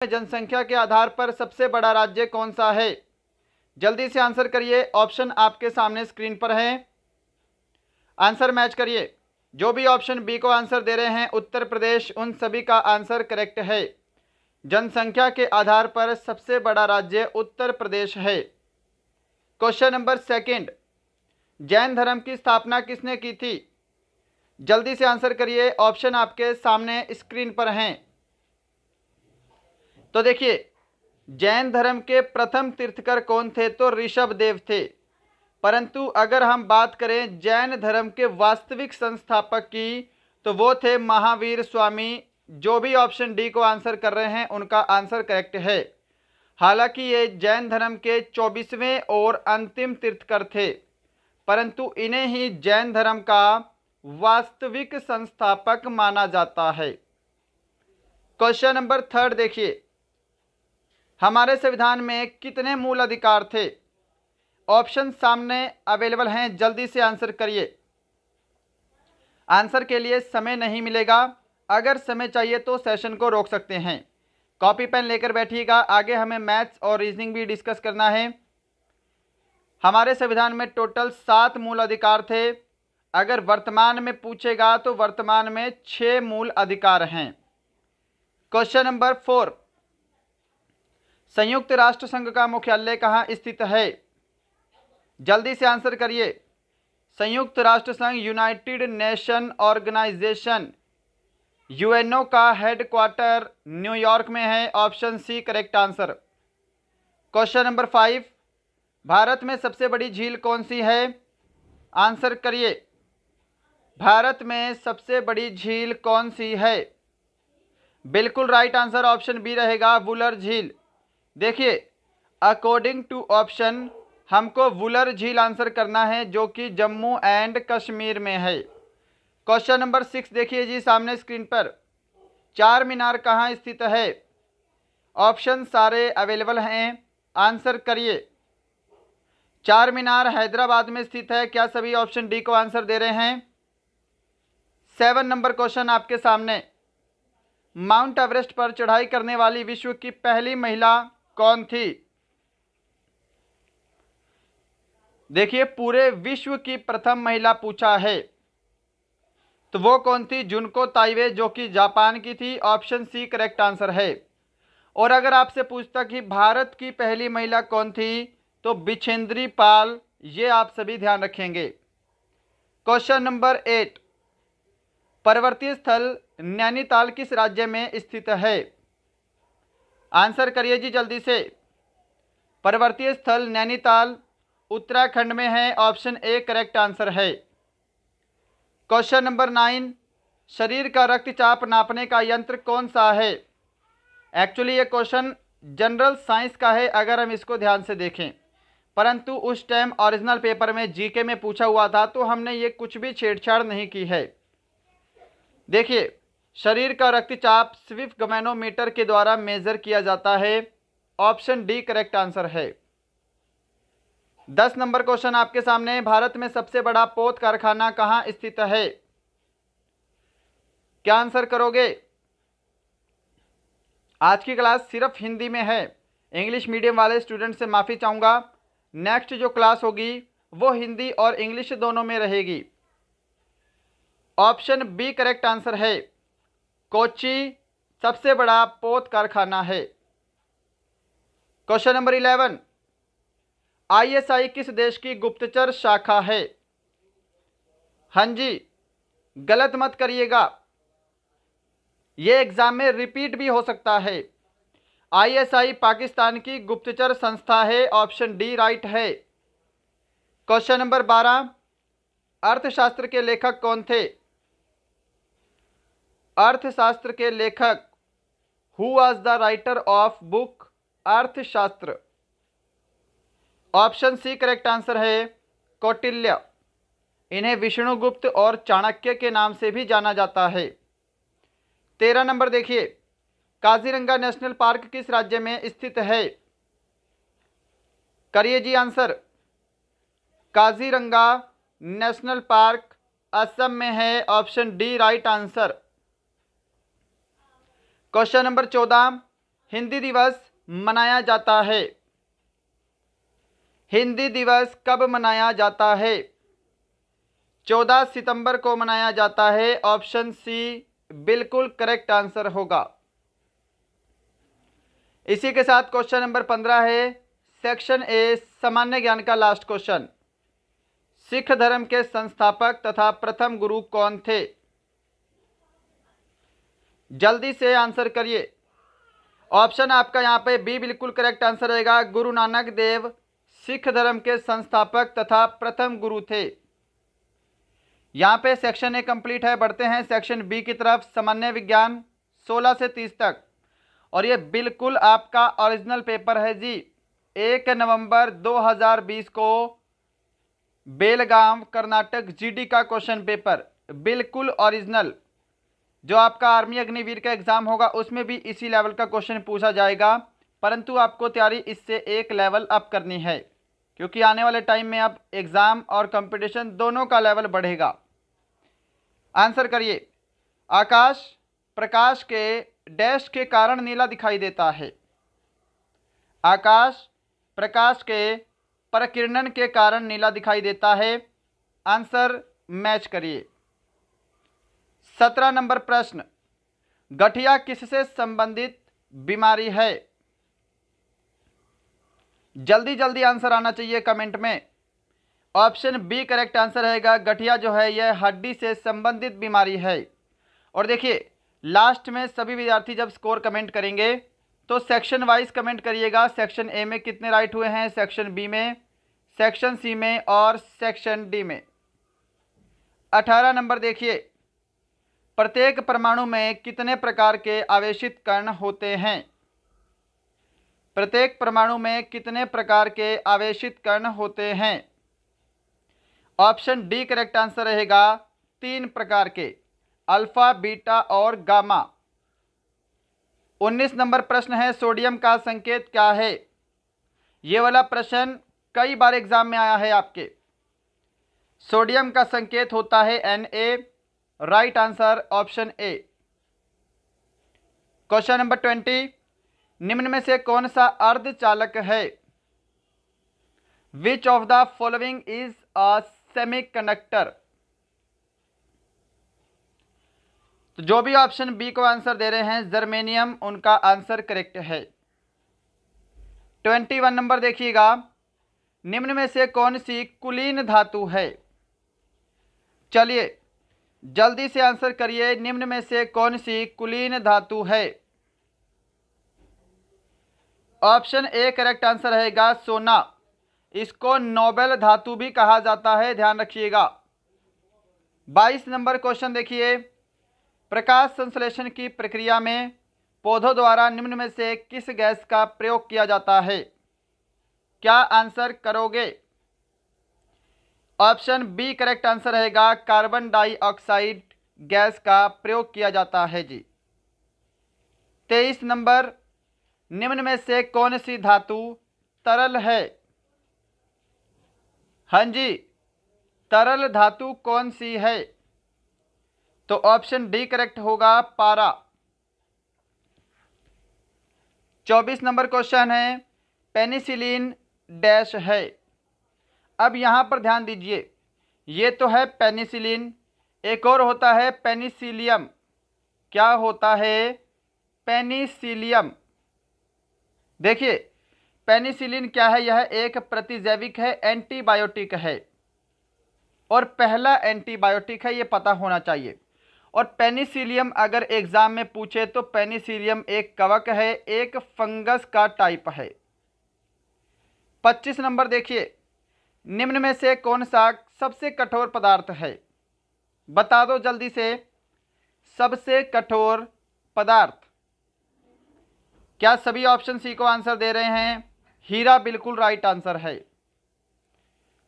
जनसंख्या के आधार पर सबसे बड़ा राज्य कौन सा है? जल्दी से आंसर करिए। ऑप्शन आपके सामने स्क्रीन पर है, आंसर मैच करिए। जो भी ऑप्शन बी को आंसर दे रहे हैं उत्तर प्रदेश, उन सभी का आंसर करेक्ट है। जनसंख्या के आधार पर सबसे बड़ा राज्य उत्तर प्रदेश है। क्वेश्चन नंबर सेकंड, जैन धर्म की स्थापना किसने की थी? जल्दी से आंसर करिए। ऑप्शन आपके सामने स्क्रीन पर हैं। तो देखिए, जैन धर्म के प्रथम तीर्थकर कौन थे? तो ऋषभ देव थे। परंतु अगर हम बात करें जैन धर्म के वास्तविक संस्थापक की, तो वो थे महावीर स्वामी। जो भी ऑप्शन डी को आंसर कर रहे हैं उनका आंसर करेक्ट है। हालांकि ये जैन धर्म के 24वें और अंतिम तीर्थकर थे, परंतु इन्हें ही जैन धर्म का वास्तविक संस्थापक माना जाता है। क्वेश्चन नंबर थर्ड देखिए, हमारे संविधान में कितने मूल अधिकार थे? ऑप्शन सामने अवेलेबल हैं, जल्दी से आंसर करिए। आंसर के लिए समय नहीं मिलेगा, अगर समय चाहिए तो सेशन को रोक सकते हैं। कॉपी पेन लेकर बैठिएगा, आगे हमें मैथ्स और रीजनिंग भी डिस्कस करना है। हमारे संविधान में टोटल 7 मूल अधिकार थे। अगर वर्तमान में पूछेगा तो वर्तमान में 6 मूल अधिकार हैं। क्वेश्चन नंबर 4, संयुक्त राष्ट्र संघ का मुख्यालय कहाँ स्थित है? जल्दी से आंसर करिए। संयुक्त राष्ट्र संघ यूनाइटेड नेशन ऑर्गेनाइजेशन यूएनओ का हेडक्वार्टर न्यूयॉर्क में है। Option C correct answer. Question number 5, भारत में सबसे बड़ी झील कौन सी है? आंसर करिए। भारत में सबसे बड़ी झील कौन सी है? बिल्कुल राइट आंसर ऑप्शन बी रहेगा, वुलर झील। देखिए, अकॉर्डिंग टू ऑप्शन हमको वुलर झील आंसर करना है, जो कि जम्मू एंड कश्मीर में है। क्वेश्चन नंबर 6 देखिए जी सामने स्क्रीन पर, चार मीनार कहाँ स्थित है? ऑप्शन सारे अवेलेबल हैं, आंसर करिए। चार मीनार हैदराबाद में स्थित है। क्या सभी ऑप्शन डी को आंसर दे रहे हैं? 7 नंबर क्वेश्चन आपके सामने, माउंट एवरेस्ट पर चढ़ाई करने वाली विश्व की पहली महिला कौन थी? देखिए, पूरे विश्व की प्रथम महिला पूछा है, तो वो कौन थी? जुनको ताइवे, जो कि जापान की थी। ऑप्शन सी करेक्ट आंसर है। और अगर आपसे पूछता कि भारत की पहली महिला कौन थी, तो बिछेंद्री पाल, ये आप सभी ध्यान रखेंगे। क्वेश्चन नंबर 8, पर्वतीय स्थल नैनीताल किस राज्य में स्थित है? आंसर करिए जी जल्दी से। पर्वतीय स्थल नैनीताल उत्तराखंड में है। ऑप्शन ए करेक्ट आंसर है। क्वेश्चन नंबर 9, शरीर का रक्तचाप नापने का यंत्र कौन सा है? एक्चुअली ये क्वेश्चन जनरल साइंस का है अगर हम इसको ध्यान से देखें, परंतु उस टाइम ओरिजिनल पेपर में जीके में पूछा हुआ था, तो हमने ये कुछ भी छेड़छाड़ नहीं की है। देखिए, शरीर का रक्तचाप स्विफ्ट गैमोमीटर के द्वारा मेजर किया जाता है। ऑप्शन डी करेक्ट आंसर है। 10 नंबर क्वेश्चन आपके सामने, भारत में सबसे बड़ा पोत कारखाना कहाँ स्थित है? क्या आंसर करोगे? आज की क्लास सिर्फ हिंदी में है, इंग्लिश मीडियम वाले स्टूडेंट से माफ़ी चाहूँगा। नेक्स्ट जो क्लास होगी वो हिंदी और इंग्लिश दोनों में रहेगी। ऑप्शन बी करेक्ट आंसर है, कोच्चि सबसे बड़ा पोत कारखाना है। क्वेश्चन नंबर 11, आईएसआई किस देश की गुप्तचर शाखा है? हाँ जी, गलत मत करिएगा, ये एग्जाम में रिपीट भी हो सकता है। आईएसआई पाकिस्तान की गुप्तचर संस्था है। ऑप्शन डी राइट है। क्वेश्चन नंबर 12, अर्थशास्त्र के लेखक कौन थे? अर्थशास्त्र के लेखक, who was the writer of book अर्थशास्त्र? ऑप्शन सी करेक्ट आंसर है, कौटिल्य। इन्हें विष्णुगुप्त और चाणक्य के नाम से भी जाना जाता है। 13 नंबर देखिए, काजीरंगा नेशनल पार्क किस राज्य में स्थित है? करिए जी answer. Kaziranga national park Assam में है। Option D right answer. Question number 14, Hindi दिवस मनाया जाता है? हिंदी दिवस कब मनाया जाता है? 14 सितंबर को मनाया जाता है। ऑप्शन सी बिल्कुल करेक्ट आंसर होगा। इसी के साथ क्वेश्चन नंबर 15 है सेक्शन ए सामान्य ज्ञान का लास्ट क्वेश्चन। सिख धर्म के संस्थापक तथा प्रथम गुरु कौन थे? जल्दी से आंसर करिए। ऑप्शन आपका यहाँ पे बी बिल्कुल करेक्ट आंसर रहेगा। गुरु नानक देव सिख धर्म के संस्थापक तथा प्रथम गुरु थे। यहाँ पे सेक्शन ए कंप्लीट है। बढ़ते हैं सेक्शन बी की तरफ। सामान्य विज्ञान 16 से 30 तक, और ये बिल्कुल आपका ओरिजिनल पेपर है जी। 1 नवंबर 2020 को बेलगाम कर्नाटक जीडी का क्वेश्चन पेपर, बिल्कुल ओरिजिनल। जो आपका आर्मी अग्निवीर का एग्जाम होगा उसमें भी इसी लेवल का क्वेश्चन पूछा जाएगा, परंतु आपको तैयारी इससे एक लेवल अप करनी है, क्योंकि आने वाले टाइम में अब एग्जाम और कंपटीशन दोनों का लेवल बढ़ेगा। आंसर करिए। आकाश प्रकाश के डैश के कारण नीला दिखाई देता है? आकाश प्रकाश के प्रकिरणन के कारण नीला दिखाई देता है। आंसर मैच करिए। 17 नंबर प्रश्न, गठिया किससे संबंधित बीमारी है? जल्दी जल्दी आंसर आना चाहिए कमेंट में। ऑप्शन बी करेक्ट आंसर रहेगा। गठिया जो है यह हड्डी से संबंधित बीमारी है। और देखिए लास्ट में सभी विद्यार्थी जब स्कोर कमेंट करेंगे तो सेक्शन वाइज कमेंट करिएगा। सेक्शन ए में कितने राइट हुए हैं, सेक्शन बी में, सेक्शन सी में और सेक्शन डी में। 18 नंबर देखिए, प्रत्येक परमाणु में कितने प्रकार के आवेशित कण होते हैं? प्रत्येक परमाणु में कितने प्रकार के आवेशित कण होते हैं? ऑप्शन डी करेक्ट आंसर रहेगा। 3 प्रकार के, अल्फा बीटा और गामा। 19 नंबर प्रश्न है, सोडियम का संकेत क्या है? ये वाला प्रश्न कई बार एग्जाम में आया है आपके। सोडियम का संकेत होता है Na। Right answer option A. Question number 20, निम्न में से कौन सा अर्धचालक है? Which of the following is a semiconductor? तो जो भी ऑप्शन बी को आंसर दे रहे हैं जर्मेनियम, उनका आंसर करेक्ट है। 21 नंबर देखिएगा, निम्न में से कौन सी कुलीन धातु है? चलिए जल्दी से आंसर करिए। निम्न में से कौन सी कुलीन धातु है? ऑप्शन ए करेक्ट आंसर रहेगा सोना। इसको नोबेल धातु भी कहा जाता है, ध्यान रखिएगा। 22 नंबर क्वेश्चन देखिए, प्रकाश संश्लेषण की प्रक्रिया में पौधों द्वारा निम्न में से किस गैस का प्रयोग किया जाता है? क्या आंसर करोगे? ऑप्शन बी करेक्ट आंसर रहेगा। कार्बन डाइऑक्साइड गैस का प्रयोग किया जाता है जी। 23 नंबर, निम्न में से कौन सी धातु तरल है? हाँ जी, तरल धातु कौन सी है? तो ऑप्शन डी करेक्ट होगा, पारा। 24 नंबर क्वेश्चन है, पेनिसिलिन डैश है। अब यहाँ पर ध्यान दीजिए, ये तो है पेनिसिलिन, एक और होता है पेनिसिलियम। क्या होता है? पेनिसिलियम। देखिए पेनिसिलिन क्या है? यह एक प्रतिजैविक है, एंटीबायोटिक है, और पहला एंटीबायोटिक है, ये पता होना चाहिए। और पेनिसिलियम अगर एग्जाम में पूछे तो पेनिसिलियम एक कवक है, एक फंगस का टाइप है। 25 नंबर देखिए, निम्न में से कौन सा सबसे कठोर पदार्थ है? बता दो जल्दी से, सबसे कठोर पदार्थ। क्या सभी ऑप्शन सी को आंसर दे रहे हैं? हीरा बिल्कुल राइट आंसर है।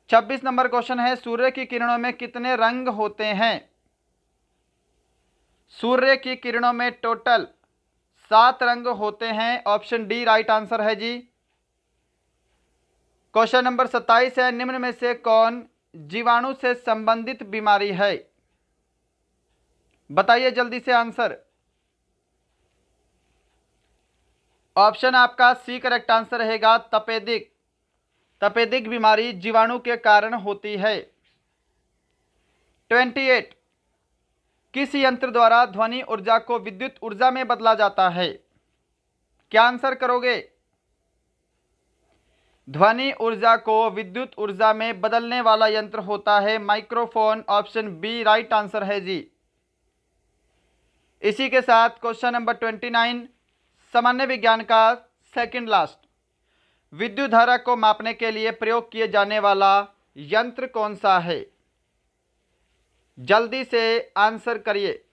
26 नंबर क्वेश्चन है, सूर्य की किरणों में कितने रंग होते हैं? सूर्य की किरणों में टोटल 7 रंग होते हैं। ऑप्शन डी राइट आंसर है जी। क्वेश्चन नंबर 27 है, निम्न में से कौन जीवाणु से संबंधित बीमारी है? बताइए जल्दी से आंसर। ऑप्शन आपका सी करेक्ट आंसर रहेगा, तपेदिक। तपेदिक बीमारी जीवाणु के कारण होती है। 28, किस यंत्र द्वारा ध्वनि ऊर्जा को विद्युत ऊर्जा में बदला जाता है? क्या आंसर करोगे? ध्वनि ऊर्जा को विद्युत ऊर्जा में बदलने वाला यंत्र होता है microphone. Option B right answer है जी। इसी के साथ क्वेश्चन नंबर 29 सामान्य विज्ञान का सेकंड लास्ट, विद्युत धारा को मापने के लिए प्रयोग किए जाने वाला यंत्र कौन सा है? जल्दी से आंसर करिए।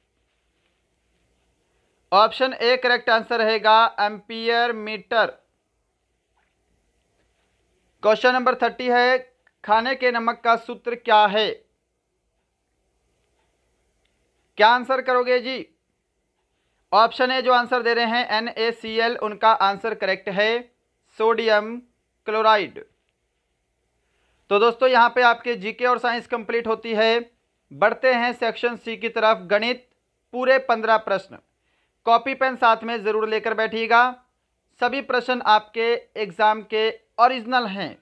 ऑप्शन ए करेक्ट आंसर रहेगा, एम्पियर मीटर। क्वेश्चन नंबर 30 है, खाने के नमक का सूत्र क्या है? क्या आंसर करोगे जी? ऑप्शन ए जो आंसर दे रहे हैं NaCl, उनका आंसर करेक्ट है सोडियम क्लोराइड। तो दोस्तों यहाँ पे आपके जीके और साइंस कंप्लीट होती है। बढ़ते हैं सेक्शन सी की तरफ, गणित पूरे 15 प्रश्न। कॉपी पेन साथ में ज़रूर लेकर बैठिएगा। सभी प्रश्न आपके एग्जाम के ओरिजिनल हैं।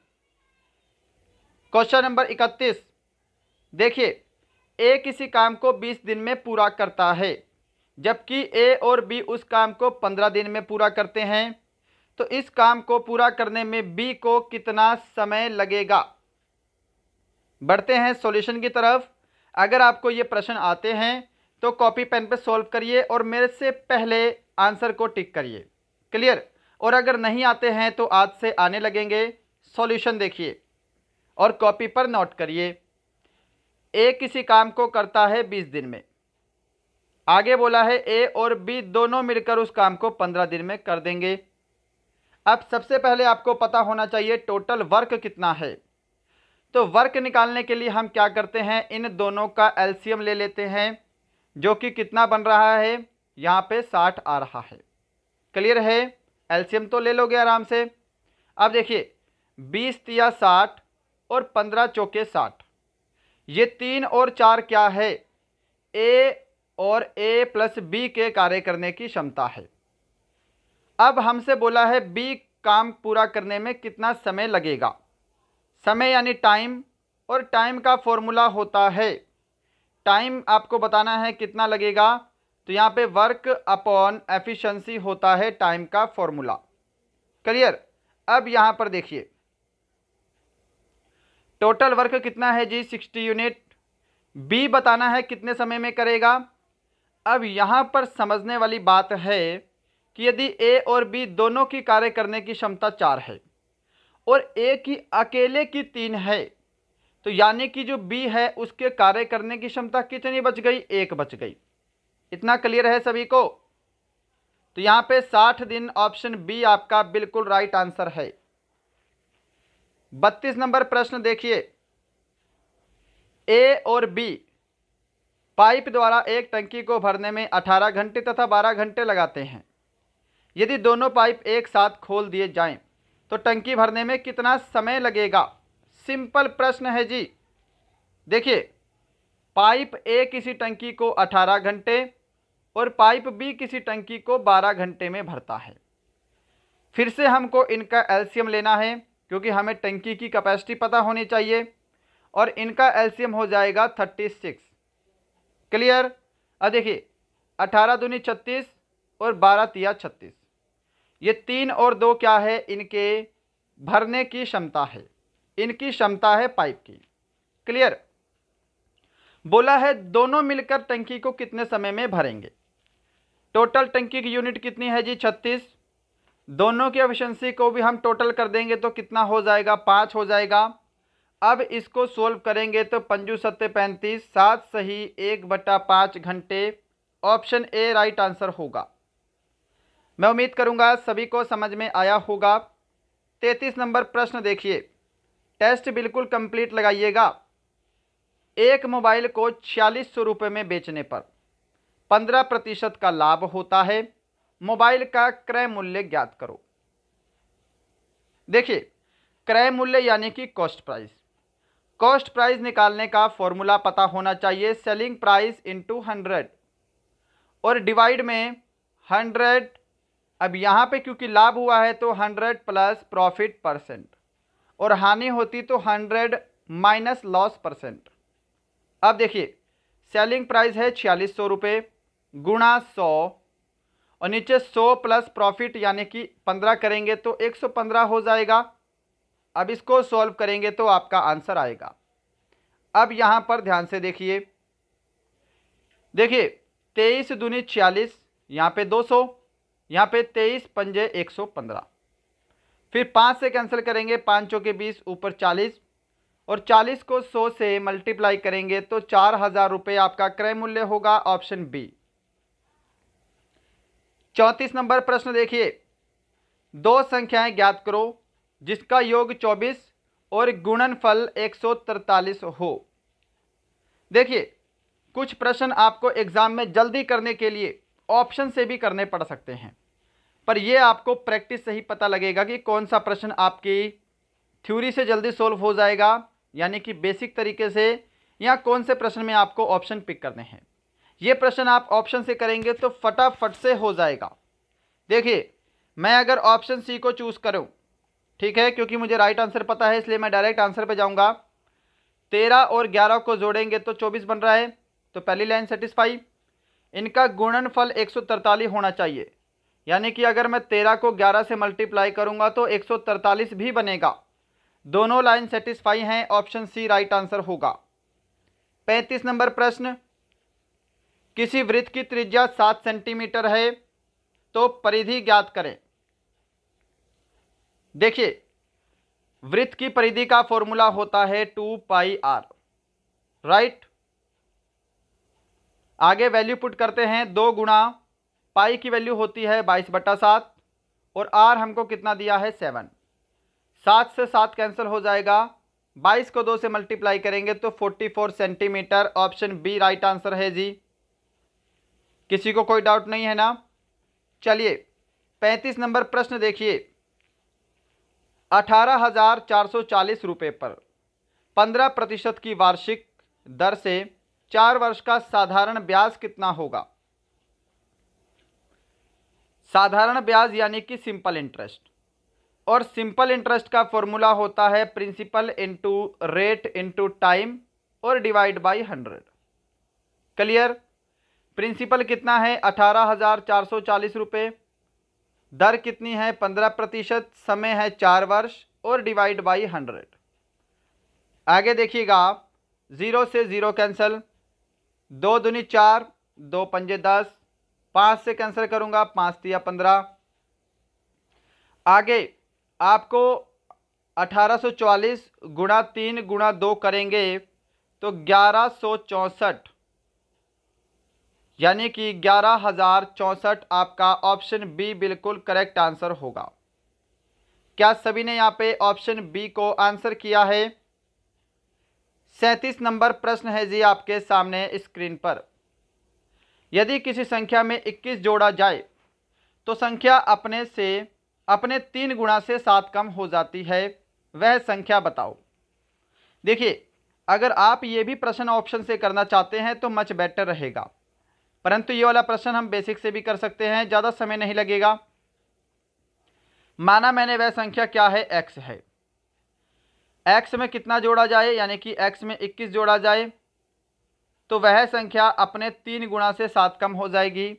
क्वेश्चन नंबर 31 देखिए, ए किसी काम को 20 दिन में पूरा करता है जबकि ए और बी उस काम को 15 दिन में पूरा करते हैं, तो इस काम को पूरा करने में बी को कितना समय लगेगा? बढ़ते हैं सॉल्यूशन की तरफ। अगर आपको ये प्रश्न आते हैं तो कॉपी पेन पे सॉल्व करिए और मेरे से पहले आंसर को टिक करिए। क्लियर? और अगर नहीं आते हैं तो आज से आने लगेंगे। सॉल्यूशन देखिए और कॉपी पर नोट करिए। ए किसी काम को करता है 20 दिन में, आगे बोला है ए और बी दोनों मिलकर उस काम को 15 दिन में कर देंगे। अब सबसे पहले आपको पता होना चाहिए टोटल वर्क कितना है। तो वर्क निकालने के लिए हम क्या करते हैं, इन दोनों का एलसीएम ले लेते हैं, जो कि कितना बन रहा है, यहाँ पे 60 आ रहा है। क्लियर है? एलसीएम तो ले लोगे आराम से। अब देखिए 20 तिया 60 और 15 चौके 60, ये 3 और 4 क्या है, ए और ए प्लस बी के कार्य करने की क्षमता है। अब हमसे बोला है बी काम पूरा करने में कितना समय लगेगा। समय यानी टाइम, और टाइम का फॉर्मूला होता है, टाइम आपको बताना है कितना लगेगा, तो यहाँ पे वर्क अपॉन एफिशिएंसी होता है टाइम का फॉर्मूला। क्लियर? अब यहाँ पर देखिए टोटल वर्क कितना है जी, 60 यूनिट। बी बताना है कितने समय में करेगा। अब यहाँ पर समझने वाली बात है कि यदि ए और बी दोनों की कार्य करने की क्षमता 4 है और ए की अकेले की 3 है, तो यानी कि जो बी है उसके कार्य करने की क्षमता कितनी बच गई, 1 बच गई। इतना क्लियर है सभी को? तो यहाँ पे 60 दिन ऑप्शन बी आपका बिल्कुल राइट आंसर है। 32 नंबर प्रश्न देखिए, ए और बी पाइप द्वारा एक टंकी को भरने में 18 घंटे तथा 12 घंटे लगाते हैं। यदि दोनों पाइप एक साथ खोल दिए जाएं तो टंकी भरने में कितना समय लगेगा? सिंपल प्रश्न है जी। देखिए पाइप ए किसी टंकी को 18 घंटे और पाइप बी किसी टंकी को 12 घंटे में भरता है। फिर से हमको इनका एलसीएम लेना है क्योंकि हमें टंकी की कैपेसिटी पता होनी चाहिए, और इनका एलसीएम हो जाएगा 36। क्लियर? अब देखिए 18 दूनी 36 और 12 तिया 36, ये 3 और 2 क्या है, इनके भरने की क्षमता है, इनकी क्षमता है पाइप की। क्लियर? बोला है दोनों मिलकर टंकी को कितने समय में भरेंगे। टोटल टंकी की यूनिट कितनी है जी, 36। दोनों की एफिशिएंसी को भी हम टोटल कर देंगे तो कितना हो जाएगा, 5 हो जाएगा। अब इसको सोल्व करेंगे तो 5 सत्ते 35, 7 सही 1/5 घंटे। ऑप्शन ए राइट आंसर होगा। मैं उम्मीद करूंगा सभी को समझ में आया होगा। 33 नंबर प्रश्न देखिए, टेस्ट बिल्कुल कंप्लीट लगाइएगा। एक मोबाइल को 4600 रुपये में बेचने पर 15% का लाभ होता है। मोबाइल का क्रय मूल्य ज्ञात करो। देखिए क्रय मूल्य यानी कि कॉस्ट प्राइस। कॉस्ट प्राइस निकालने का फॉर्मूला पता होना चाहिए, सेलिंग प्राइस इंटू 100 और डिवाइड में 100 अब यहाँ पे क्योंकि लाभ हुआ है तो 100 प्लस प्रॉफिट परसेंट, और हानि होती तो 100 माइनस लॉस परसेंट। अब देखिए सेलिंग प्राइस है 4600 रुपये गुणा 100, और नीचे 100 प्लस प्रॉफिट यानी कि 15 करेंगे तो 115 हो जाएगा। अब इसको सॉल्व करेंगे तो आपका आंसर आएगा। अब यहाँ पर ध्यान से देखिए, 23 दूनी 46, यहाँ पे 200, यहाँ पे 23 पंजे 115, फिर 5 से कैंसिल करेंगे, 5 चौके 20, ऊपर 40, और 40 को 100 से मल्टीप्लाई करेंगे तो 4000 रुपये आपका क्रय मूल्य होगा, ऑप्शन बी। 34 नंबर प्रश्न देखिए, दो संख्याएं ज्ञात करो जिसका योग 24 और गुणनफल 143 हो। देखिए कुछ प्रश्न आपको एग्जाम में जल्दी करने के लिए ऑप्शन से भी करने पड़ सकते हैं, पर यह आपको प्रैक्टिस से ही पता लगेगा कि कौन सा प्रश्न आपकी थ्योरी से जल्दी सोल्व हो जाएगा, यानी कि बेसिक तरीके से, या कौन से प्रश्न में आपको ऑप्शन पिक करने हैं। ये प्रश्न आप ऑप्शन से करेंगे तो फटाफट से हो जाएगा। देखिए मैं अगर ऑप्शन सी को चूज़ करूं, ठीक है, क्योंकि मुझे राइट आंसर पता है इसलिए मैं डायरेक्ट आंसर पे जाऊंगा। 13 और 11 को जोड़ेंगे तो 24 बन रहा है, तो पहली लाइन सेटिस्फाई। इनका गुणनफल 143 होना चाहिए, यानी कि अगर मैं 13 को 11 से मल्टीप्लाई करूंगा तो 143 भी बनेगा। दोनों लाइन सेटिस्फाई हैं, ऑप्शन सी राइट आंसर होगा। 35 नंबर प्रश्न, किसी वृत्त की त्रिज्या 7 सेंटीमीटर है तो परिधि ज्ञात करें। देखिए वृत्त की परिधि का फॉर्मूला होता है 2πr, राइट। आगे वैल्यू पुट करते हैं, 2 गुणा पाई की वैल्यू होती है 22/7, और आर हमको कितना दिया है 7। 7 से 7 कैंसिल हो जाएगा, 22 को 2 से मल्टीप्लाई करेंगे तो 44 centimetre, option B right answer है जी। किसी को कोई डाउट नहीं है ना? चलिए 35 नंबर प्रश्न देखिए, 18,440 रुपये पर 15% की वार्षिक दर से 4 वर्ष का साधारण ब्याज कितना होगा। साधारण ब्याज यानी कि सिंपल इंटरेस्ट, और सिंपल इंटरेस्ट का फॉर्मूला होता है principal into rate into time और डिवाइड बाई 100। क्लियर? प्रिंसिपल कितना है 18,440 रुपये, दर कितनी है 15%, समय है 4 वर्ष, और डिवाइड बाई 100। आगे देखिएगा, 0 से 0 कैंसिल, 2 दूनी 4, 2 पंजे 10, 5 से कैंसिल करूंगा, 5 तिया 15। आगे आपको 1844 गुणा 3 गुणा 2 करेंगे तो 1164, यानी कि 11,064 आपका ऑप्शन बी बिल्कुल करेक्ट आंसर होगा। क्या सभी ने यहाँ पे ऑप्शन बी को आंसर किया है? 37 नंबर प्रश्न है जी आपके सामने स्क्रीन पर। यदि किसी संख्या में 21 जोड़ा जाए तो संख्या अपने 3 गुणा से 7 कम हो जाती है, वह संख्या बताओ। देखिए अगर आप ये भी प्रश्न ऑप्शन से करना चाहते हैं तो मच बेटर रहेगा, परंतु ये वाला प्रश्न हम बेसिक से भी कर सकते हैं, ज़्यादा समय नहीं लगेगा। माना मैंने वह संख्या क्या है, x है। x में कितना जोड़ा जाए, यानी कि x में 21 जोड़ा जाए तो वह संख्या अपने 3 गुणा से 7 कम हो जाएगी,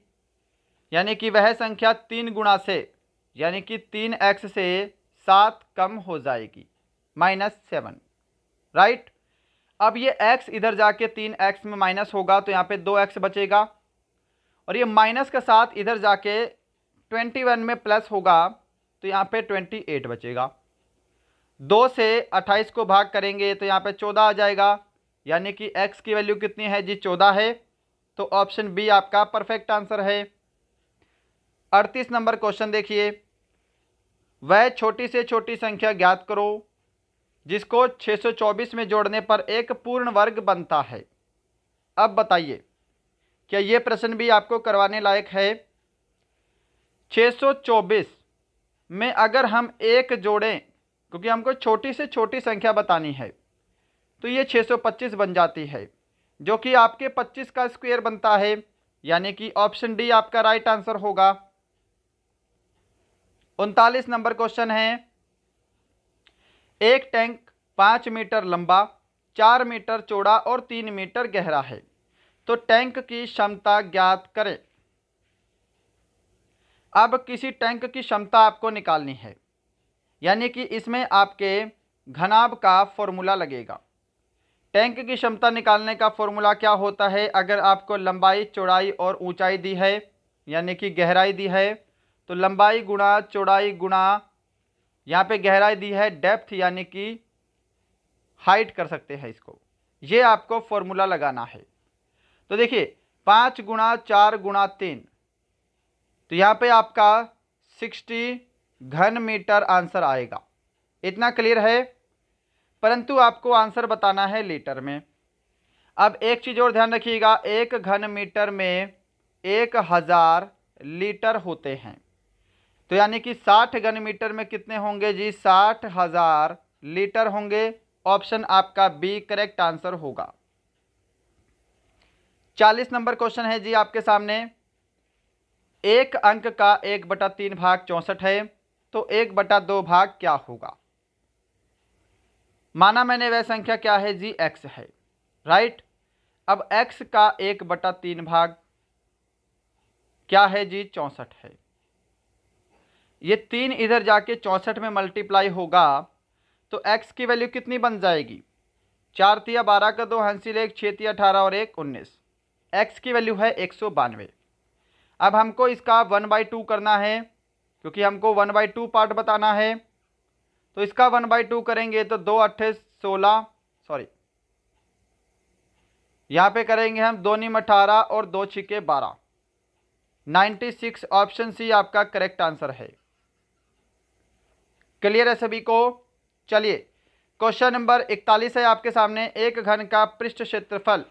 यानी कि वह संख्या 3 गुणा से, यानी कि 3x से 7 कम हो जाएगी, -7, राइट। अब ये x इधर जाके 3x में माइनस होगा तो यहाँ पे 2x बचेगा, और ये माइनस का 7 इधर जाके 21 में प्लस होगा तो यहाँ पे 28 बचेगा। 2 से 28 को भाग करेंगे तो यहाँ पे 14 आ जाएगा, यानी कि x की वैल्यू कितनी है जी 14 है, तो ऑप्शन बी आपका परफेक्ट आंसर है। 38 नंबर क्वेश्चन देखिए, वह छोटी से छोटी संख्या ज्ञात करो जिसको 624 में जोड़ने पर एक पूर्ण वर्ग बनता है। अब बताइए क्या ये प्रश्न भी आपको करवाने लायक है? 624 में अगर हम 1 जोड़ें, क्योंकि हमको छोटी से छोटी संख्या बतानी है, तो ये 625 बन जाती है, जो कि आपके 25 का स्क्वायर बनता है, यानी कि ऑप्शन डी आपका राइट आंसर होगा। 39 नंबर क्वेश्चन है, एक टैंक 5 मीटर लंबा, 4 मीटर चौड़ा और 3 मीटर गहरा है, तो टैंक की क्षमता ज्ञात करें। अब किसी टैंक की क्षमता आपको निकालनी है, यानी कि इसमें आपके घनाभ का फॉर्मूला लगेगा। टैंक की क्षमता निकालने का फॉर्मूला क्या होता है? अगर आपको लंबाई, चौड़ाई और ऊंचाई दी है, यानी कि गहराई दी है, तो लंबाई गुणा चौड़ाई गुणा यहाँ पे गहराई दी है डेप्थ, यानी कि हाइट कर सकते हैं इसको। ये आपको फॉर्मूला लगाना है। तो देखिए 5 गुणा 4 गुणा 3, तो यहाँ पे आपका 60 घन मीटर आंसर आएगा। इतना क्लियर है? परंतु आपको आंसर बताना है लीटर में। अब एक चीज़ और ध्यान रखिएगा, 1 घन मीटर में 1000 लीटर होते हैं, तो यानी कि 60 घन मीटर में कितने होंगे जी? 60,000 लीटर होंगे। ऑप्शन आपका बी करेक्ट आंसर होगा। 40 नंबर क्वेश्चन है जी आपके सामने, एक अंक का 1/3 भाग 64 है, तो 1/2 भाग क्या होगा? माना मैंने वह संख्या क्या है जी? x है, राइट। अब x का 1/3 भाग क्या है जी? 64 है। ये 3 इधर जाके 64 में मल्टीप्लाई होगा, तो x की वैल्यू कितनी बन जाएगी? 4 तिया 12 का 2 हंसिल 1, 6 तिया 18 और 1 19। x की वैल्यू है 192। अब हमको इसका 1/2 करना है, क्योंकि हमको 1/2 पार्ट बताना है। तो इसका 1/2 करेंगे तो 2 8 16, सॉरी यहाँ पे करेंगे हम 2 9 18 और 2 6 12, 96। ऑप्शन सी आपका करेक्ट आंसर है। क्लियर है सभी को? चलिए क्वेश्चन नंबर 41 है आपके सामने, एक घन का पृष्ठ क्षेत्रफल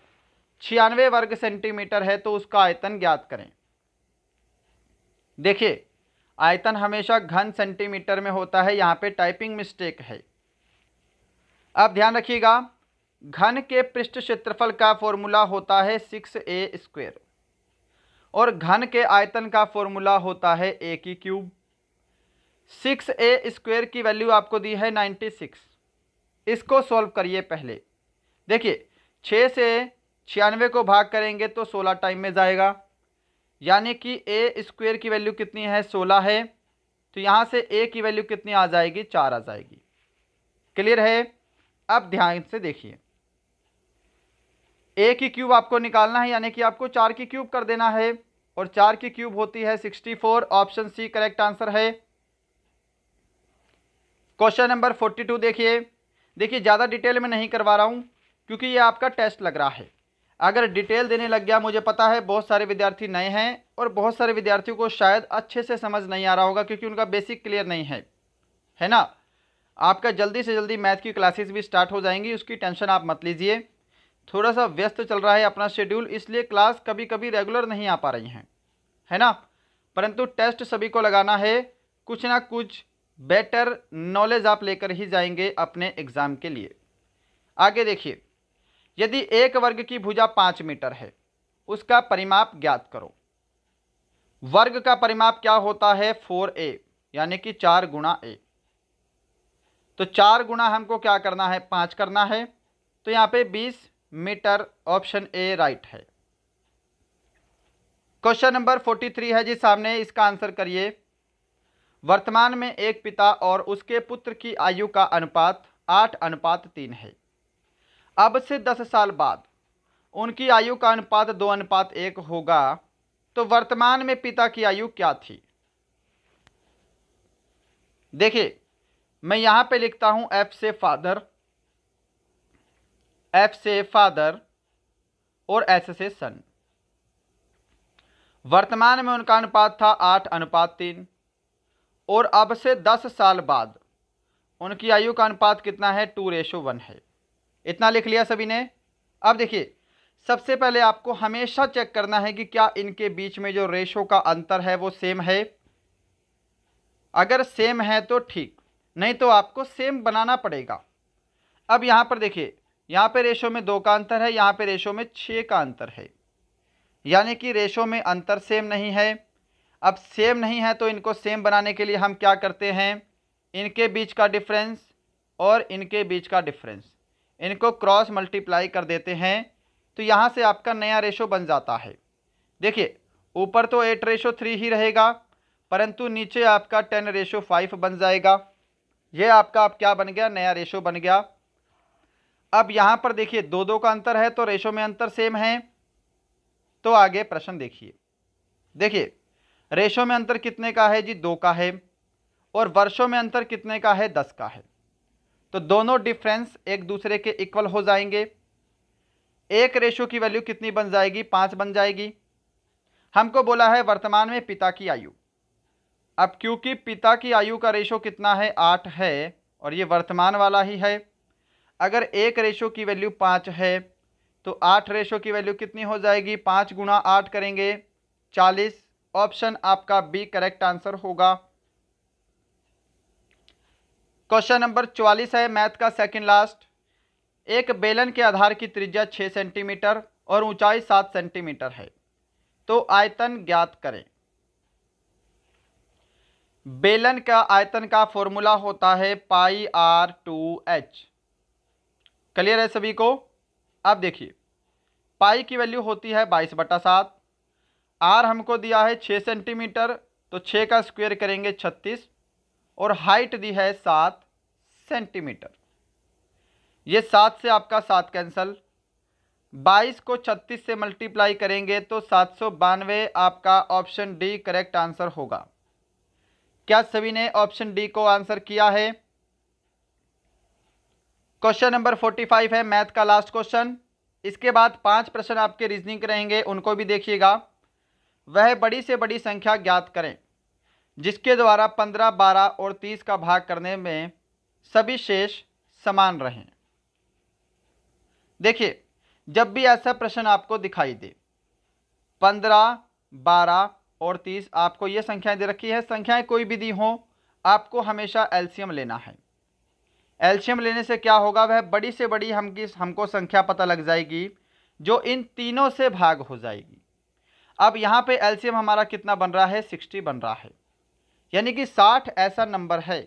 96 वर्ग सेंटीमीटर है, तो उसका आयतन ज्ञात करें। देखिए आयतन हमेशा घन सेंटीमीटर में होता है, यहाँ पे टाइपिंग मिस्टेक है। अब ध्यान रखिएगा, घन के पृष्ठ क्षेत्रफल का फॉर्मूला होता है 6a² और घन के आयतन का फॉर्मूला होता है a की क्यूब। 6a² की वैल्यू आपको दी है 96। इसको सॉल्व करिए पहले। देखिए 6 से 96 को भाग करेंगे तो 16 टाइम में जाएगा, यानी कि a² की वैल्यू कितनी है? 16 है। तो यहाँ से a की वैल्यू कितनी आ जाएगी? 4 आ जाएगी। क्लियर है? अब ध्यान से देखिए, a की क्यूब आपको निकालना है, यानी कि आपको 4 की क्यूब कर देना है, और 4 की क्यूब होती है 64। ऑप्शन सी करेक्ट आंसर है। क्वेश्चन नंबर 42 देखिए ज़्यादा डिटेल में नहीं करवा रहा हूँ, क्योंकि ये आपका टेस्ट लग रहा है। अगर डिटेल देने लग गया, मुझे पता है बहुत सारे विद्यार्थी नए हैं और बहुत सारे विद्यार्थियों को शायद अच्छे से समझ नहीं आ रहा होगा, क्योंकि उनका बेसिक क्लियर नहीं है ना। आपका जल्दी से जल्दी मैथ की क्लासेस भी स्टार्ट हो जाएंगी, उसकी टेंशन आप मत लीजिए। थोड़ा सा व्यस्त चल रहा है अपना शेड्यूल, इसलिए क्लास कभी कभी रेगुलर नहीं आ पा रही हैं, है ना। परंतु टेस्ट सभी को लगाना है, कुछ ना कुछ बेटर नॉलेज आप लेकर ही जाएंगे अपने एग्ज़ाम के लिए। आगे देखिए, यदि एक वर्ग की भुजा 5 मीटर है, उसका परिमाप ज्ञात करो। वर्ग का परिमाप क्या होता है? 4a, यानी कि 4 गुणा a। तो 4 गुणा हमको क्या करना है? 5 करना है। तो यहाँ पे 20 मीटर। ऑप्शन ए राइट है। क्वेश्चन नंबर 43 है जी सामने, इसका आंसर करिए। वर्तमान में एक पिता और उसके पुत्र की आयु का अनुपात 8:3 है। अब से 10 साल बाद उनकी आयु का अनुपात 2:1 होगा, तो वर्तमान में पिता की आयु क्या थी? देखिए मैं यहां पे लिखता हूं एफ से फादर और एस से सन। वर्तमान में उनका अनुपात था 8:3 और अब से 10 साल बाद उनकी आयु का अनुपात कितना है? 2:1 है। इतना लिख लिया सभी ने। अब देखिए सबसे पहले आपको हमेशा चेक करना है कि क्या इनके बीच में जो रेशो का अंतर है वो सेम है। अगर सेम है तो ठीक, नहीं तो आपको सेम बनाना पड़ेगा। अब यहाँ पर देखिए, यहाँ पे रेशो में 2 का अंतर है, यहाँ पे रेशो में 6 का अंतर है, यानी कि रेशो में अंतर सेम नहीं है। अब सेम नहीं है तो इनको सेम बनाने के लिए हम क्या करते हैं, इनके बीच का डिफरेंस और इनके बीच का डिफरेंस, इनको क्रॉस मल्टीप्लाई कर देते हैं, तो यहाँ से आपका नया रेशो बन जाता है। देखिए ऊपर तो 8:3 ही रहेगा, परंतु नीचे आपका 10:5 बन जाएगा। ये आपका अब क्या बन गया, नया रेशो बन गया। अब यहाँ पर देखिए 2 का अंतर है तो रेशो में अंतर सेम है। तो आगे प्रश्न देखिए, देखिए रेशो में अंतर कितने का है जी, 2 का है, और वर्षों में अंतर कितने का है, 10 का है। तो दोनों डिफरेंस एक दूसरे के इक्वल हो जाएंगे। एक रेशो की वैल्यू कितनी बन जाएगी, 5 बन जाएगी। हमको बोला है वर्तमान में पिता की आयु। अब क्योंकि पिता की आयु का रेशो कितना है, 8 है, और ये वर्तमान वाला ही है। अगर एक रेशो की वैल्यू 5 है तो 8 रेशो की वैल्यू कितनी हो जाएगी, 5 गुणा 8 करेंगे 40। ऑप्शन आपका बी करेक्ट आंसर होगा। क्वेश्चन नंबर 44 है मैथ का सेकंड लास्ट। एक बेलन के आधार की त्रिज्या 6 सेंटीमीटर और ऊंचाई 7 सेंटीमीटर है, तो आयतन ज्ञात करें। बेलन का आयतन का फॉर्मूला होता है πr/2h। क्लियर है सभी को। अब देखिए पाई की वैल्यू होती है 22/7, आर हमको दिया है 6 सेंटीमीटर, तो 6 का स्क्वायर करेंगे 36, और हाइट दी है 7 सेंटीमीटर। ये 7 से आपका 7 कैंसल, 22 को 36 से मल्टीप्लाई करेंगे तो 792 आपका ऑप्शन डी करेक्ट आंसर होगा। क्या सभी ने ऑप्शन डी को आंसर किया है। क्वेश्चन नंबर 45 है मैथ का लास्ट क्वेश्चन। इसके बाद 5 प्रश्न आपके रीजनिंग रहेंगे, उनको भी देखिएगा। वह बड़ी से बड़ी संख्या ज्ञात करें जिसके द्वारा 15, 12 और 30 का भाग करने में सभी शेष समान रहें। देखिए जब भी ऐसा प्रश्न आपको दिखाई दे 15, 12 और 30, आपको ये संख्याएं दे रखी है, संख्याएं कोई भी दी हो, आपको हमेशा एलसीएम लेना है। एलसीएम लेने से क्या होगा, वह बड़ी से बड़ी हमको संख्या पता लग जाएगी जो इन तीनों से भाग हो जाएगी। अब यहाँ पे एलसीएम हमारा कितना बन रहा है, 60 बन रहा है, यानी कि 60 ऐसा नंबर है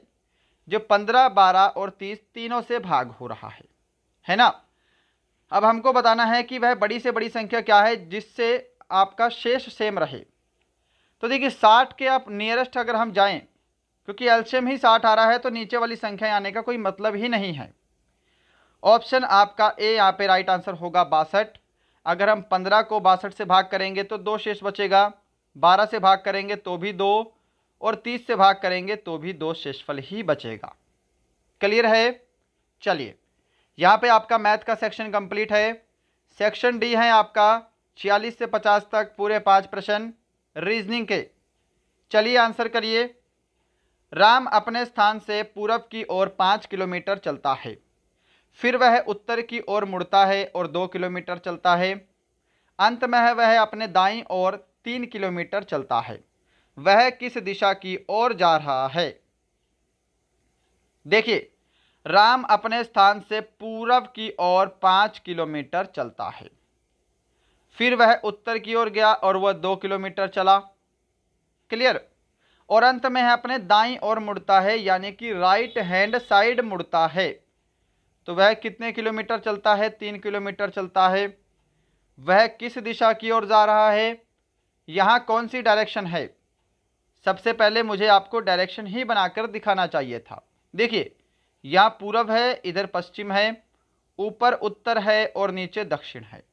जो 15, 12 और 30 तीनों से भाग हो रहा है ना। अब हमको बताना है कि वह बड़ी से बड़ी संख्या क्या है जिससे आपका शेष सेम रहे। तो देखिए 60 के आप नियरेस्ट अगर हम जाएं, क्योंकि एलसीएम ही 60 आ रहा है तो नीचे वाली संख्या आने का कोई मतलब ही नहीं है। ऑप्शन आपका ए यहाँ पे राइट आंसर होगा 62। अगर हम 15 को 62 से भाग करेंगे तो 2 शेष बचेगा, 12 से भाग करेंगे तो भी 2, और 30 से भाग करेंगे तो भी 2 शेषफल ही बचेगा। क्लियर है। चलिए यहाँ पे आपका मैथ का सेक्शन कंप्लीट है। सेक्शन डी है आपका 46 से 50 तक पूरे 5 प्रश्न रीजनिंग के। चलिए आंसर करिए। राम अपने स्थान से पूरब की ओर 5 किलोमीटर चलता है, फिर वह उत्तर की ओर मुड़ता है और 2 किलोमीटर चलता है, अंत में वह अपने दाईं ओर 3 किलोमीटर चलता है। वह किस दिशा की ओर जा रहा है। देखिए राम अपने स्थान से पूरब की ओर 5 किलोमीटर चलता है, फिर वह उत्तर की ओर गया और वह 2 किलोमीटर चला। क्लियर। और अंत में है अपने दाईं ओर मुड़ता है, यानी कि राइट हैंड साइड मुड़ता है, तो वह कितने किलोमीटर चलता है, 3 किलोमीटर चलता है। वह किस दिशा की ओर जा रहा है, यहाँ कौन सी डायरेक्शन है। सबसे पहले मुझे आपको डायरेक्शन ही बनाकर दिखाना चाहिए था। देखिए यहाँ पूरब है, इधर पश्चिम है, ऊपर उत्तर है और नीचे दक्षिण है।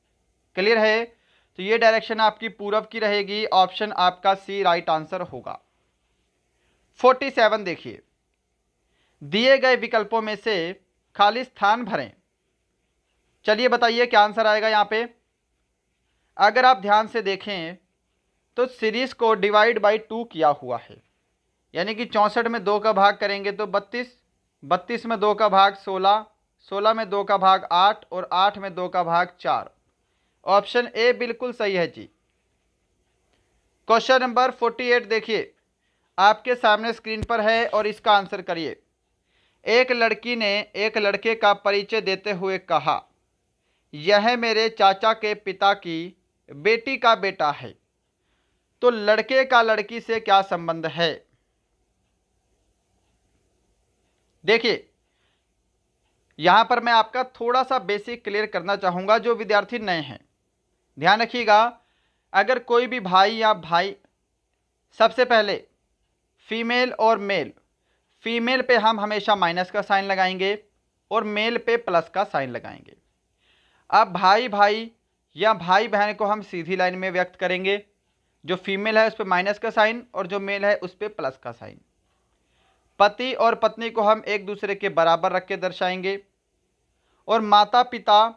क्लियर है। तो ये डायरेक्शन आपकी पूरब की रहेगी। ऑप्शन आपका सी राइट आंसर होगा। 47 देखिए, दिए गए विकल्पों में से खाली स्थान भरें। चलिए बताइए क्या आंसर आएगा यहाँ पे। अगर आप ध्यान से देखें तो सीरीज को डिवाइड बाई 2 किया हुआ है, यानी कि 64 में 2 का भाग करेंगे तो 32, 32 में 2 का भाग 16, 16 में 2 का भाग 8 और 8 में 2 का भाग 4। ऑप्शन ए बिल्कुल सही है जी। क्वेश्चन नंबर 48 देखिए आपके सामने स्क्रीन पर है और इसका आंसर करिए। एक लड़की ने एक लड़के का परिचय देते हुए कहा, यह मेरे चाचा के पिता की बेटी का बेटा है। तो लड़के का लड़की से क्या संबंध है? देखिए यहां पर मैं आपका थोड़ा सा बेसिक क्लियर करना चाहूंगा, जो विद्यार्थी नए हैं ध्यान रखिएगा। अगर कोई भी भाई या भाई, सबसे पहले फीमेल और मेल, फीमेल पे हम हमेशा माइनस का साइन लगाएंगे और मेल पे प्लस का साइन लगाएंगे। अब भाई भाई या भाई बहन को हम सीधी लाइन में व्यक्त करेंगे, जो फीमेल है उस पर माइनस का साइन और जो मेल है उस पर प्लस का साइन। पति और पत्नी को हम एक दूसरे के बराबर रख के दर्शाएंगे, और माता पिता,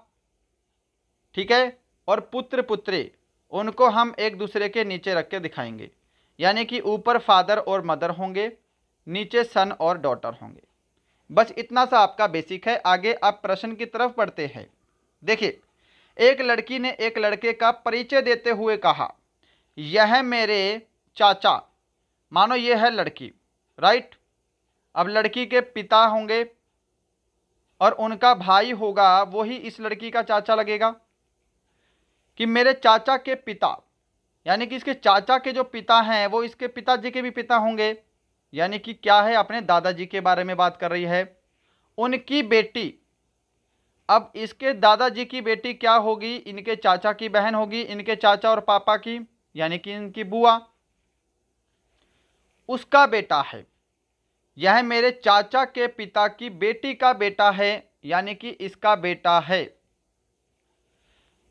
ठीक है, और पुत्र पुत्री, उनको हम एक दूसरे के नीचे रख के दिखाएंगे, यानी कि ऊपर फादर और मदर होंगे, नीचे सन और डॉटर होंगे। बस इतना सा आपका बेसिक है। आगे आप प्रश्न की तरफ बढ़ते हैं। देखिए एक लड़की ने एक लड़के का परिचय देते हुए कहा, यह मेरे चाचा, मानो ये है लड़की, राइट। अब लड़की के पिता होंगे और उनका भाई होगा, वही इस लड़की का चाचा लगेगा। कि मेरे चाचा के पिता, यानी कि इसके चाचा के जो पिता हैं वो इसके पिताजी के भी पिता होंगे, यानी कि क्या है, अपने दादाजी के बारे में बात कर रही है। उनकी बेटी, अब इसके दादाजी की बेटी क्या होगी, इनके चाचा की बहन होगी, इनके चाचा और पापा की, यानी कि इनकी बुआ। उसका बेटा है, यह मेरे चाचा के पिता की बेटी का बेटा है, यानी कि इसका बेटा है।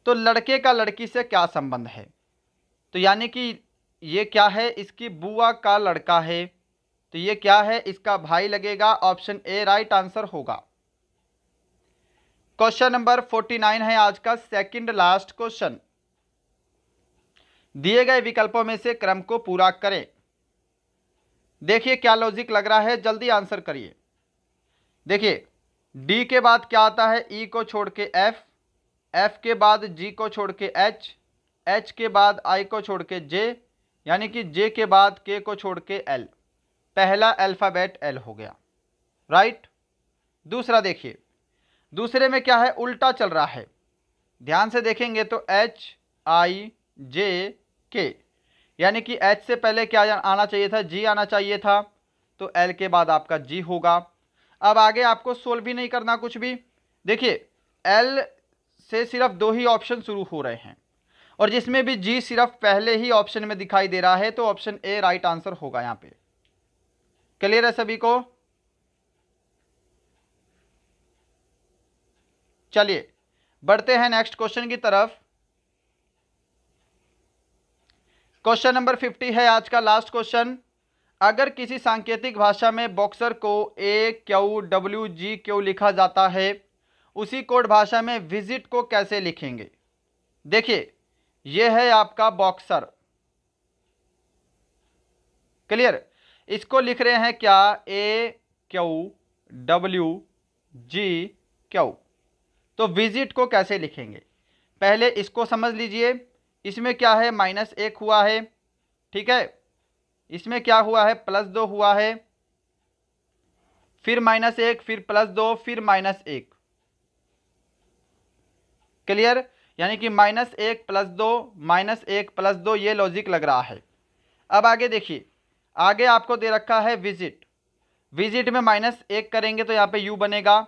तो लड़के का लड़की से क्या संबंध है? तो यानी कि ये क्या है, इसकी बुआ का लड़का है, तो ये क्या है, इसका भाई लगेगा। ऑप्शन ए राइट आंसर होगा। क्वेश्चन नंबर 49 है आज का सेकंड लास्ट क्वेश्चन। दिए गए विकल्पों में से क्रम को पूरा करें। देखिए क्या लॉजिक लग रहा है, जल्दी आंसर करिए। देखिए डी के बाद क्या आता है, ई को छोड़ के एफ, एफ के बाद जी को छोड़ के एच, एच के बाद आई को छोड़ के जे, यानी कि जे के बाद के को छोड़ के एल। पहला अल्फ़ाबेट एल हो गया, राइट। दूसरा देखिए, दूसरे में क्या है, उल्टा चल रहा है। ध्यान से देखेंगे तो एच आई जे के, यानी कि एच से पहले क्या आना चाहिए था, जी आना चाहिए था, तो एल के बाद आपका जी होगा। अब आगे आपको सोल्व भी नहीं करना कुछ भी। देखिए एल से सिर्फ दो ही ऑप्शन शुरू हो रहे हैं, और जिसमें भी जी सिर्फ पहले ही ऑप्शन में दिखाई दे रहा है, तो ऑप्शन ए राइट आंसर होगा यहाँ पे। क्लियर है सभी को? चलिए बढ़ते हैं नेक्स्ट क्वेश्चन की तरफ। क्वेश्चन नंबर 50 है आज का लास्ट क्वेश्चन। अगर किसी सांकेतिक भाषा में बॉक्सर को ए क्यू डब्ल्यू जी क्यू लिखा जाता है, उसी कोड भाषा में विजिट को कैसे लिखेंगे? देखिए यह है आपका बॉक्सर, क्लियर। इसको लिख रहे हैं क्या, ए क्यू डब्ल्यू जी क्यू। तो विजिट को कैसे लिखेंगे, पहले इसको समझ लीजिए। इसमें क्या है, -1 हुआ है, ठीक है। इसमें क्या हुआ है, +2 हुआ है, फिर -1, फिर +2, फिर -1। क्लियर, यानी कि -1 +2 -1 +2, ये लॉजिक लग रहा है। अब आगे देखिए, आगे आपको दे रखा है विजिट। विजिट में -1 करेंगे तो यहाँ पे यू बनेगा,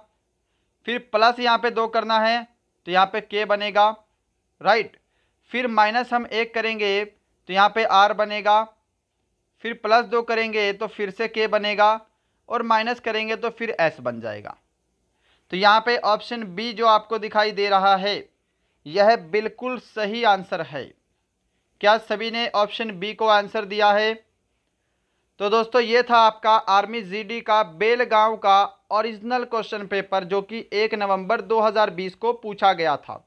फिर प्लस यहाँ पे 2 करना है तो यहाँ पे के बनेगा, राइट। फिर माइनस हम 1 करेंगे तो यहाँ पे आर बनेगा, फिर +2 करेंगे तो फिर से के बनेगा, और माइनस करेंगे तो फिर एस बन जाएगा। तो यहाँ पे ऑप्शन बी जो आपको दिखाई दे रहा है, यह बिल्कुल सही आंसर है। क्या सभी ने ऑप्शन बी को आंसर दिया है? तो दोस्तों ये था आपका आर्मी जीडी का बेलगांव का ओरिजिनल क्वेश्चन पेपर, जो कि 1 नवंबर 2020 को पूछा गया था।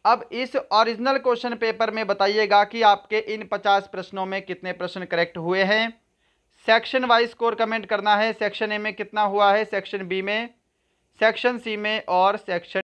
अब इस ओरिजिनल क्वेश्चन पेपर में बताइएगा कि आपके इन 50 प्रश्नों में कितने प्रश्न करेक्ट हुए हैं। सेक्शन वाइज स्कोर कमेंट करना है, सेक्शन ए में कितना हुआ है, सेक्शन बी में, सेक्शन सी में और सेक्शन